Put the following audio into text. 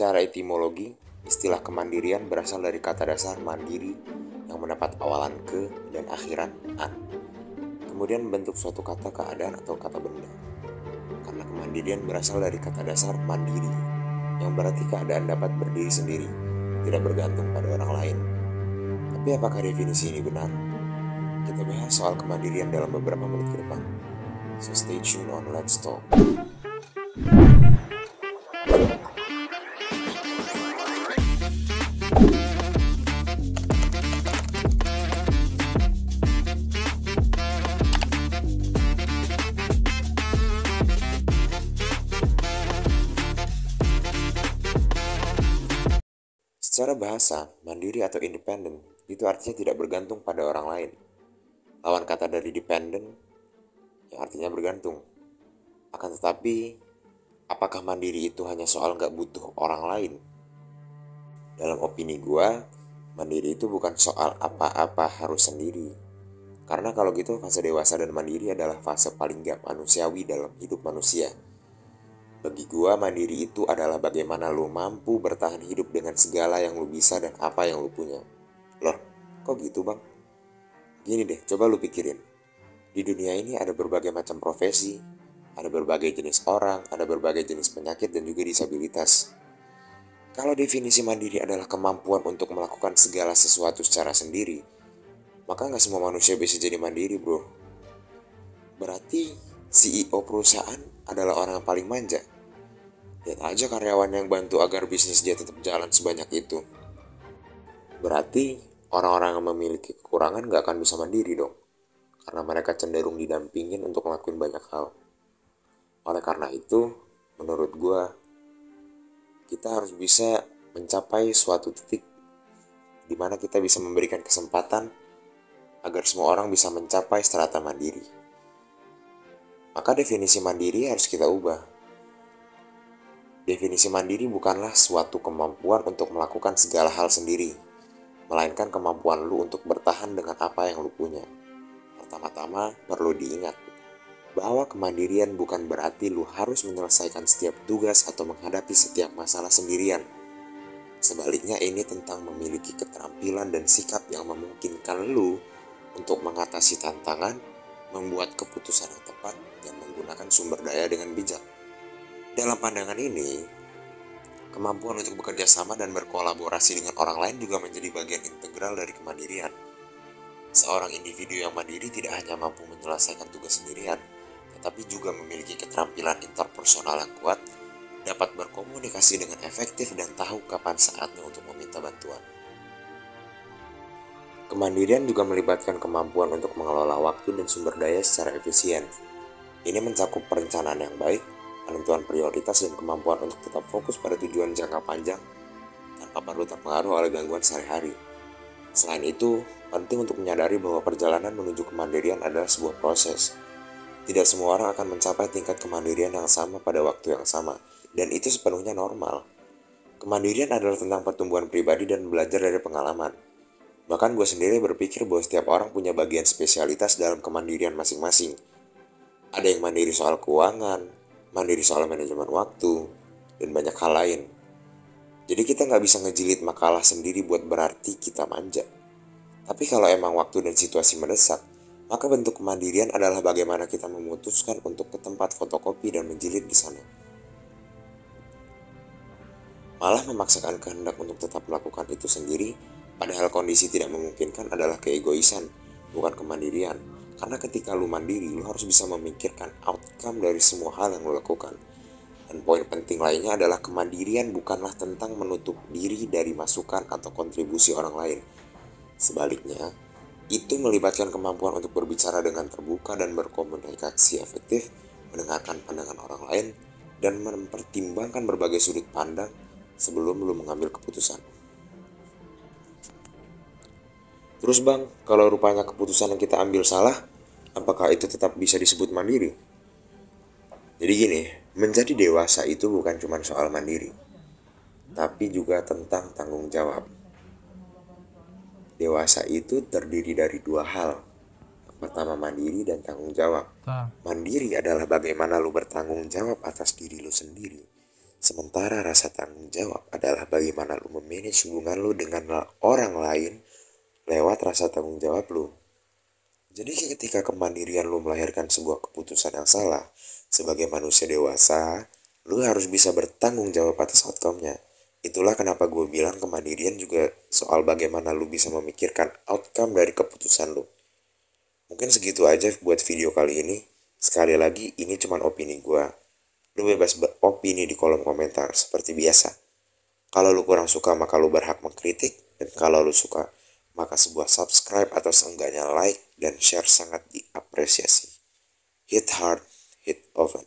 Secara etimologi, istilah kemandirian berasal dari kata dasar mandiri yang mendapat awalan ke dan akhiran an. Kemudian membentuk suatu kata keadaan atau kata benda. Karena kemandirian berasal dari kata dasar mandiri, yang berarti keadaan dapat berdiri sendiri, tidak bergantung pada orang lain. Tapi apakah definisi ini benar? Kita bahas soal kemandirian dalam beberapa menit ke depan. So stay tuned on Let's Talk. Secara bahasa, mandiri atau independen itu artinya tidak bergantung pada orang lain. Lawan kata dari dependent yang artinya bergantung. Akan tetapi, apakah mandiri itu hanya soal nggak butuh orang lain? Dalam opini gua, mandiri itu bukan soal apa-apa harus sendiri. Karena kalau gitu fase dewasa dan mandiri adalah fase paling gak manusiawi dalam hidup manusia. Bagi gua, mandiri itu adalah bagaimana lu mampu bertahan hidup dengan segala yang lu bisa dan apa yang lu punya. Loh, kok gitu bang? Gini deh, coba lu pikirin. Di dunia ini ada berbagai macam profesi, ada berbagai jenis orang, ada berbagai jenis penyakit dan juga disabilitas. Kalau definisi mandiri adalah kemampuan untuk melakukan segala sesuatu secara sendiri, maka nggak semua manusia bisa jadi mandiri, bro. Berarti CEO perusahaan adalah orang yang paling manja. Lihat aja karyawan yang bantu agar bisnis dia tetap jalan sebanyak itu. Berarti orang-orang yang memiliki kekurangan nggak akan bisa mandiri dong. Karena mereka cenderung didampingin untuk ngelakuin banyak hal. Oleh karena itu, menurut gue, kita harus bisa mencapai suatu titik di mana kita bisa memberikan kesempatan agar semua orang bisa mencapai strata mandiri. Maka definisi mandiri harus kita ubah. Definisi mandiri bukanlah suatu kemampuan untuk melakukan segala hal sendiri, melainkan kemampuan lu untuk bertahan dengan apa yang lu punya. Pertama-tama perlu diingat bahwa kemandirian bukan berarti lu harus menyelesaikan setiap tugas atau menghadapi setiap masalah sendirian. Sebaliknya ini tentang memiliki keterampilan dan sikap yang memungkinkan lu untuk mengatasi tantangan, membuat keputusan yang tepat, dan menggunakan sumber daya dengan bijak. Dalam pandangan ini, kemampuan untuk bekerja sama dan berkolaborasi dengan orang lain juga menjadi bagian integral dari kemandirian. Seorang individu yang mandiri tidak hanya mampu menyelesaikan tugas sendirian, tetapi juga memiliki keterampilan interpersonal yang kuat, dapat berkomunikasi dengan efektif dan tahu kapan saatnya untuk meminta bantuan. Kemandirian juga melibatkan kemampuan untuk mengelola waktu dan sumber daya secara efisien. Ini mencakup perencanaan yang baik, penentuan prioritas dan kemampuan untuk tetap fokus pada tujuan jangka panjang tanpa perlu terpengaruh oleh gangguan sehari-hari. Selain itu, penting untuk menyadari bahwa perjalanan menuju kemandirian adalah sebuah proses. Tidak semua orang akan mencapai tingkat kemandirian yang sama pada waktu yang sama, dan itu sepenuhnya normal. Kemandirian adalah tentang pertumbuhan pribadi dan belajar dari pengalaman. Bahkan gue sendiri berpikir bahwa setiap orang punya bagian spesialitas dalam kemandirian masing-masing. Ada yang mandiri soal keuangan, mandiri soal manajemen waktu, dan banyak hal lain. Jadi kita nggak bisa ngejilid makalah sendiri buat berarti kita manja. Tapi kalau emang waktu dan situasi mendesak, maka bentuk kemandirian adalah bagaimana kita memutuskan untuk ke tempat fotokopi dan menjilid di sana. Malah memaksakan kehendak untuk tetap melakukan itu sendiri, padahal kondisi tidak memungkinkan adalah keegoisan, bukan kemandirian. Karena ketika lu mandiri, lu harus bisa memikirkan outcome dari semua hal yang lu lakukan. Dan poin penting lainnya adalah kemandirian bukanlah tentang menutup diri dari masukan atau kontribusi orang lain. Sebaliknya, itu melibatkan kemampuan untuk berbicara dengan terbuka dan berkomunikasi efektif, mendengarkan pandangan orang lain, dan mempertimbangkan berbagai sudut pandang sebelum lu mengambil keputusan. Terus bang, kalau rupanya keputusan yang kita ambil salah, apakah itu tetap bisa disebut mandiri? Jadi gini, menjadi dewasa itu bukan cuma soal mandiri, tapi juga tentang tanggung jawab. Dewasa itu terdiri dari dua hal. Yang pertama mandiri dan tanggung jawab. Mandiri adalah bagaimana lu bertanggung jawab atas diri lu sendiri. Sementara rasa tanggung jawab adalah bagaimana lu memanage hubungan lu dengan orang lain lewat rasa tanggung jawab lu. Jadi ketika kemandirian lu melahirkan sebuah keputusan yang salah, sebagai manusia dewasa, lu harus bisa bertanggung jawab atas outcome-nya. Itulah kenapa gue bilang kemandirian juga soal bagaimana lu bisa memikirkan outcome dari keputusan lu. Mungkin segitu aja buat video kali ini. Sekali lagi, ini cuma opini gue. Lu bebas beropini di kolom komentar seperti biasa. Kalau lu kurang suka maka lu berhak mengkritik. Dan kalau lu suka maka sebuah subscribe atau seenggaknya like dan share sangat diapresiasi. Hit hard, hit often.